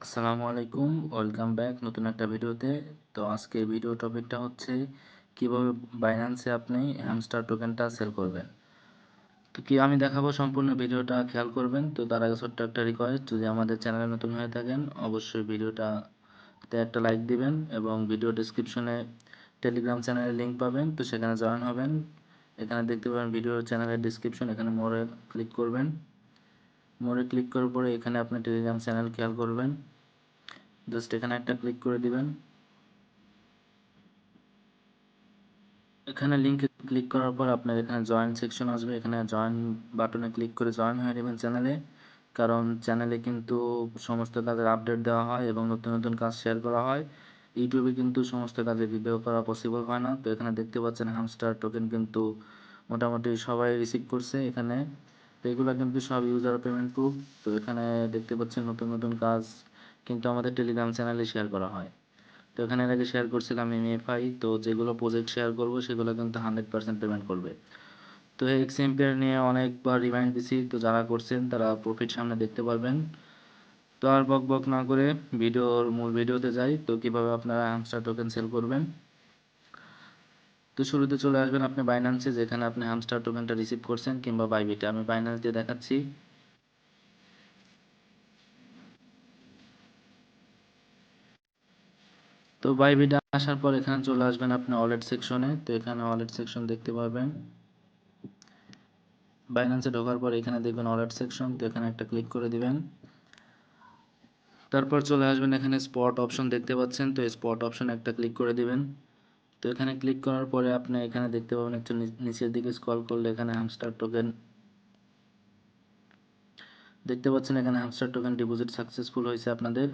আসসালামু আলাইকুম, welcome back নতুন একটা ভিডিওতে। তো আজকে ভিডিও টপিকটা হচ্ছে কিভাবে বাইন্যান্সে আপনি হ্যামস্টার টোকেনটা সেল করবেন। তো কি আমি দেখাবো, সম্পূর্ণ ভিডিওটা খেয়াল করবেন। তো তার আগে ছোট্ট একটা রিকোয়েস্ট, যদি আমাদের চ্যানেলে নতুন হয়ে থাকেন অবশ্যই ভিডিওটাতে একটা লাইক দিবেন এবং ভিডিও ডেসক্রিপশনে টেলিগ্রাম চ্যানেলের লিঙ্ক পাবেন, তো সেখানে জয়েন হবেন। এখানে দেখতে পাবেন ভিডিও চ্যানেলের ডেসক্রিপশন, এখানে মোড়ে ক্লিক করবেন। মোড়ে ক্লিক করার পরে এখানে আপনি টেলিগ্রাম চ্যানেল খেয়াল করবেন, জাস্ট এখানে একটা ক্লিক করে দিবেন। এখানে লিঙ্কে ক্লিক করার পর আপনার এখানে জয়েন সেকশন আসবে, এখানে জয়েন বাটনে ক্লিক করে জয়েন হয়ে নেবেন চ্যানেলে। কারণ চ্যানেলে কিন্তু সমস্ত কাজের আপডেট দেওয়া হয় এবং নতুন নতুন কাজ শেয়ার করা হয়। ইউটিউবে কিন্তু সমস্ত কাজের ভিডিও করা পসিবল হয় না। তো এখানে দেখতে পাচ্ছেন হ্যামস্টার টোকেন কিন্তু মোটামুটি সবাই রিসিভ করছে এখানে। তো এগুলো কিন্তু সব ইউজার পেমেন্ট প্রুফ। তো এখানে দেখতে পাচ্ছেন নতুন নতুন কাজ কিন্তু আমাদের টেলিগ্রাম চ্যানেলে শেয়ার করা হয়। তো এখানে এর আগে শেয়ার করছিলাম এমএফআই, তো যেগুলো প্রজেক্ট শেয়ার করব সেগুলো কিন্তু 100% পেমেন্ট করবে। তো এক্সএমপিআর নিয়ে অনেকবার রিমাইন্ড দিছি, তো যারা করছেন তারা প্রফিট সামনে দেখতে পারবেন। তো আর বক বক না করে মূল ভিডিওতে যাই। তো কিভাবে আপনারা হ্যামস্টার টোকেন সেল করবেন। তো শুরুতে চলে আসবেন আপনি বাইন্যান্সে, যেখানে আপনি হ্যামস্টার টোকেনটা রিসিভ করছেন, কিংবা বাইবিটে। আমি বাইন্যান্স দিয়ে দেখাচ্ছি। তো বাইবিটে আসার পর এখানে চলে আসবেন আপনি ওয়ালেট সেকশনে। তো এখানে ওয়ালেট সেকশন দেখতে পাবেন। বাইন্যান্সে ঢোকার পর এখানে দেখবেন ওয়ালেট সেকশন, তো এখানে একটা ক্লিক করে দিবেন। তারপর চলে আসবেন, এখানে স্পট অপশন দেখতে পাচ্ছেন, তো স্পট অপশন একটা ক্লিক করে দিবেন। তো এখানে ক্লিক করার পরে আপনি এখানে দেখতে পাবেন একটু নিচের দিকে স্ক্রল করলে এখানে হ্যামস্টার টোকেন দেখতে পাচ্ছেন। এখানে হ্যামস্টার টোকেন ডিপোজিট সাকসেসফুল হয়েছে আপনাদের।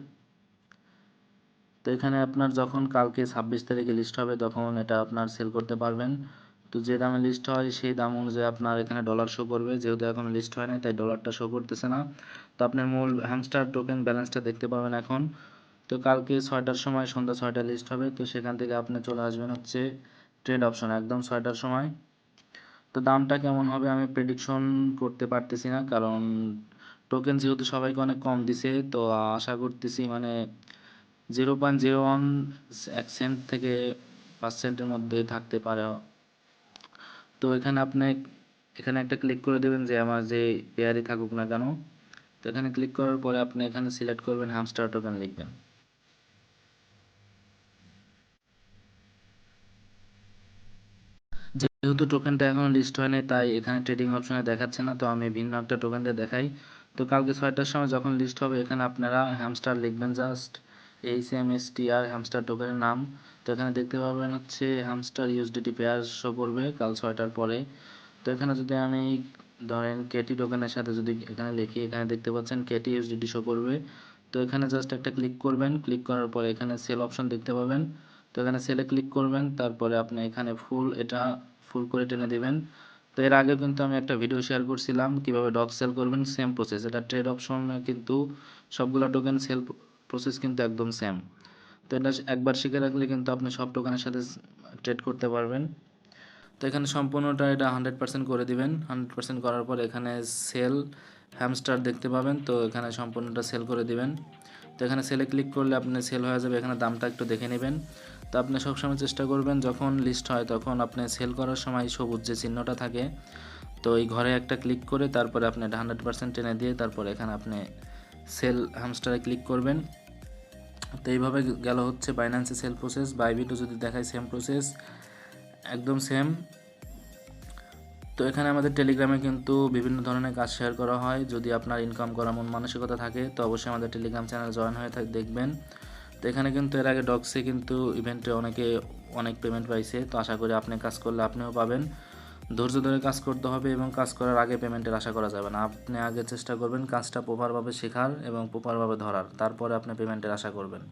তো এখানে আপনার যখন কালকে 26 তারিখে লিস্ট হবে তখন এটা আপনার সেল করতে পারবেন। তো যে দামে লিস্ট হয় সেই দাম অনুযায়ী আপনার এখানে ডলার শো করবে, যেহেতু এখন লিস্ট হয় না তাই ডলারটা শো করতেছে না। তো আপনার মূল হ্যামস্টার টোকেন ব্যালেন্সটা দেখতে পাবেন এখন। তো কালকে 6টার সময়, সন্ধ্যা 6টায় লিস্ট হবে। তো সেখান থেকে আপনি চলে আসবেন হচ্ছে ট্রেড অপশন একদম 6টার সময়। তো দামটা কেমন হবে আমি প্রেডিকশন করতে পারতেছি না, কারণ টোকেন যেহেতু সবাইকে অনেক কম দিছে। তো আশা করতেছি মানে 0.01 এক সেন্ট থেকে 5 সেন্টের মধ্যে থাকতে পারে। তো এখানে একটা ক্লিক করে দেবেন, যে আমার যে পেয়ারই থাকুক না কেন। তো এখানে ক্লিক করার পরে আপনি এখানে সিলেক্ট করবেন হ্যামস্টার টোকেন লিখবেন। যেহেতু টোকেনটা এখনো লিস্ট হয়নি তাই এখানে ট্রেডিং অপশনে দেখাচ্ছে না, তো আমি ভিন্ন একটা টোকেন দিয়ে দেখাই। তো কালকে 6টার সময় যখন লিস্ট হবে এখানে আপনারা হ্যামস্টার লিখবেন, জাস্ট HMSTR হ্যামস্টার টোকেনের নাম। তো এখানে দেখতে পাবেন হচ্ছে হ্যামস্টার ইউএসডিটি পেয়ার শো করবে কাল 6টার পরে। তো এখানে যদি আমি ধরেন কেটি টোকেনের সাথে যদি এখানে লিখি, এখানে দেখতে পাচ্ছেন কেটি ইউএসডিটি শো করবে। তো এখানে জাস্ট একটা ক্লিক করবেন, ক্লিক করার পরে এখানে সেল অপশন দেখতে পাবেন। তো এখানে সেলে ক্লিক করবেন, তারপরে আপনি এখানে ফুল করে টেনে দিবেন। তো এর আগে কিন্তু আমি একটা ভিডিও শেয়ার করছিলাম কিভাবে ডগ সেল করবেন, সেম প্রসেস। এটা ট্রেড অপশনে কিন্তু সবগুলো টোকেন সেল প্রসেস কিন্তু একদম সেম। তো এটা একবার শিখে রাখলে কিন্তু আপনি সব টোকেনের সাথে ট্রেড করতে পারবেন। তো এখানে সম্পূর্ণটা এটা 100% করে দিবেন। 100% করার পর এখানে সেল হ্যামস্টার দেখতে পাবেন, তো এখানে সম্পূর্ণটা সেল করে দিবেন। তো এখানে সেলে ক্লিক করলে আপনি সেল হয়ে যাবে। এখানে দামটা একটু দেখে নেবেন। তো আপনি সবসময় চেষ্টা করবেন যখন লিস্ট হয় তখন আপনি সেল করার সময় সবুজ যে চিহ্নটা থাকে, তো এই ঘরে একটা ক্লিক করে তারপরে আপনি এটা 100% টেনে দিয়ে তারপরে এখানে আপনি সেল হ্যামস্টারে ক্লিক করবেন। তো এইভাবে গেল হচ্ছে বাইন্যান্সে সেল প্রসেস। বাইবিটও যদি দেখায় সেম প্রসেস, একদম সেম। তো এখানে আমাদের টেলিগ্রামে কিন্তু বিভিন্ন ধরনের কাজ শেয়ার করা হয়। যদি আপনার ইনকাম করা মন মানসিকতা থাকে তো অবশ্যই আমাদের টেলিগ্রাম চ্যানেল জয়েন হয়ে দেখবেন। তো এখানে কিন্তু এর আগে ডগসে কিন্তু ইভেন্টে অনেক পেমেন্ট পাইছে। তো আশা করি আপনি কাজ করলে আপনিও পাবেন। ধৈর্য ধরে কাজ করতে হবে এবং কাজ করার আগে পেমেন্টের আশা করা যাবে না। আপনি আগে চেষ্টা করবেন কাজটা প্রপারভাবে শেখার এবং প্রপারভাবে ধরার, তারপরে আপনি পেমেন্টের আশা করবেন।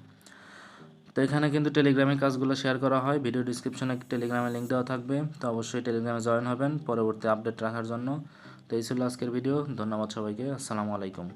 তো এখানে কিন্তু টেলিগ্রামে কাজগুলো শেয়ার করা হয়, ভিডিও ডিসক্রিপশনে টেলিগ্রামের লিঙ্ক দেওয়া থাকবে। তো অবশ্যই টেলিগ্রামে জয়েন হবেন পরবর্তী আপডেট রাখার জন্য। তো এই ছিল আজকের ভিডিও। ধন্যবাদ সবাইকে। আসসালামু আলাইকুম।